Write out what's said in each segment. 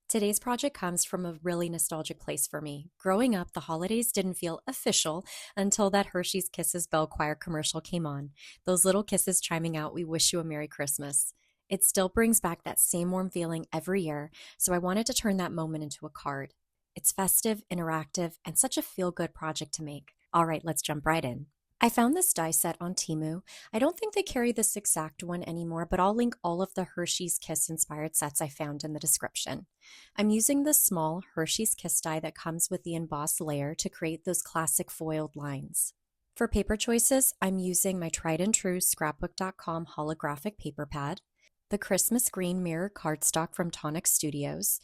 Today's project comes from a really nostalgic place for me. Growing up, the holidays didn't feel official until that Hershey's Kisses Bell Choir commercial came on. Those little kisses chiming out, "We wish you a Merry Christmas." It still brings back that same warm feeling every year, so I wanted to turn that moment into a card. It's festive, interactive, and such a feel good project to make. All right, let's jump right in. I found this die set on Temu. I don't think they carry this exact one anymore, but I'll link all of the Hershey's Kiss inspired sets I found in the description. I'm using the small Hershey's Kiss die that comes with the embossed layer to create those classic foiled lines. For paper choices, I'm using my tried and true scrapbookcom holographic paper pad, the Christmas green mirror cardstock from Tonic Studios,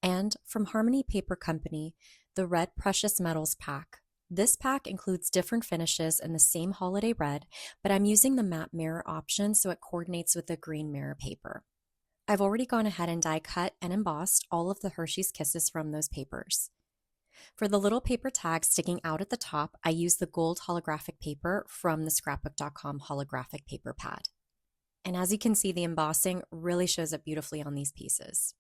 and from Harmony Paper Company, the red precious metals pack. This pack includes different finishes in the same holiday red, but I'm using the matte mirror option so it coordinates with the green mirror paper. I've already gone ahead and die cut and embossed all of the Hershey's Kisses from those papers. For the little paper tag sticking out at the top, I use the gold holographic paper from the scrapbookcom holographic paper pad. And as you can see, the embossing really shows up beautifully on these pieces.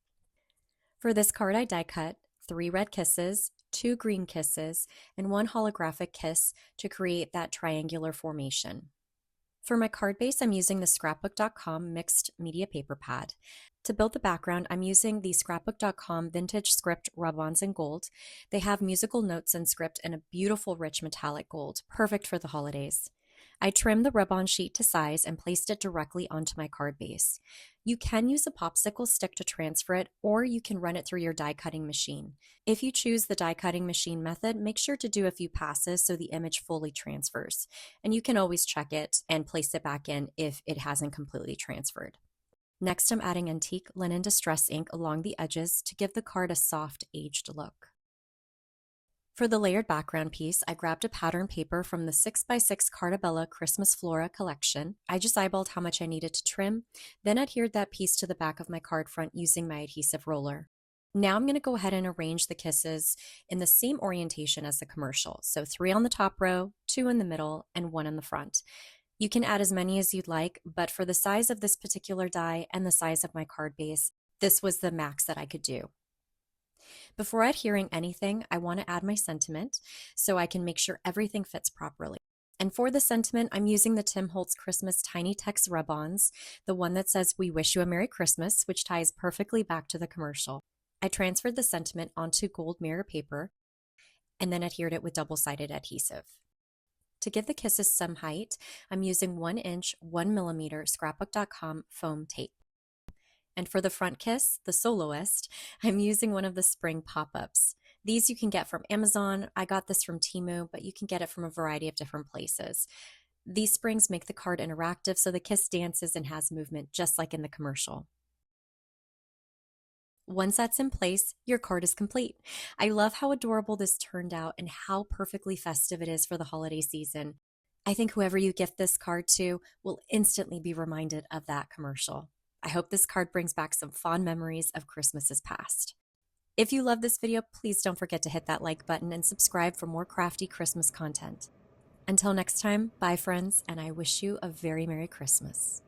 For this card, I die cut 3 red kisses, 2 green kisses, and 1 holographic kiss to create that triangular formation. For my card base, I'm using the scrapbook.com mixed media paper pad. To build the background, I'm using the scrapbook.com vintage script rub-ons in gold. They have musical notes and script in a beautiful rich metallic gold, perfect for the holidays. I trimmed the rub-on sheet to size and placed it directly onto my card base. You can use a popsicle stick to transfer it, or you can run it through your die cutting machine. If you choose the die cutting machine method, make sure to do a few passes so the image fully transfers. And you can always check it and place it back in if it hasn't completely transferred. Next, I'm adding antique linen distress ink along the edges to give the card a soft, aged look. For the layered background piece, I grabbed a pattern paper from the 6x6 Cartabella Christmas Flora collection. I just eyeballed how much I needed to trim, then adhered that piece to the back of my card front using my adhesive roller. Now I'm going to go ahead and arrange the kisses in the same orientation as the commercial. So 3 on the top row, 2 in the middle, and 1 in the front. You can add as many as you'd like, but for the size of this particular die and the size of my card base, this was the max that I could do. Before adhering anything, I want to add my sentiment so I can make sure everything fits properly. And for the sentiment, I'm using the Tim Holtz Christmas Tiny Text rub-ons, the one that says, "We wish you a Merry Christmas," which ties perfectly back to the commercial. I transferred the sentiment onto gold mirror paper and then adhered it with double-sided adhesive. To give the kisses some height, I'm using 1-inch, 1mm scrapbook.com foam tape. And for the front kiss, the soloist, I'm using one of the spring pop-ups. These you can get from Amazon. I got this from Temu, but you can get it from a variety of different places. These springs make the card interactive, so the kiss dances and has movement just like in the commercial. Once that's in place, your card is complete. I love how adorable this turned out and how perfectly festive it is for the holiday season. I think whoever you gift this card to will instantly be reminded of that commercial. I hope this card brings back some fond memories of Christmases past. If you love this video, please don't forget to hit that like button and subscribe for more crafty Christmas content. Until next time, bye friends, and I wish you a very Merry Christmas.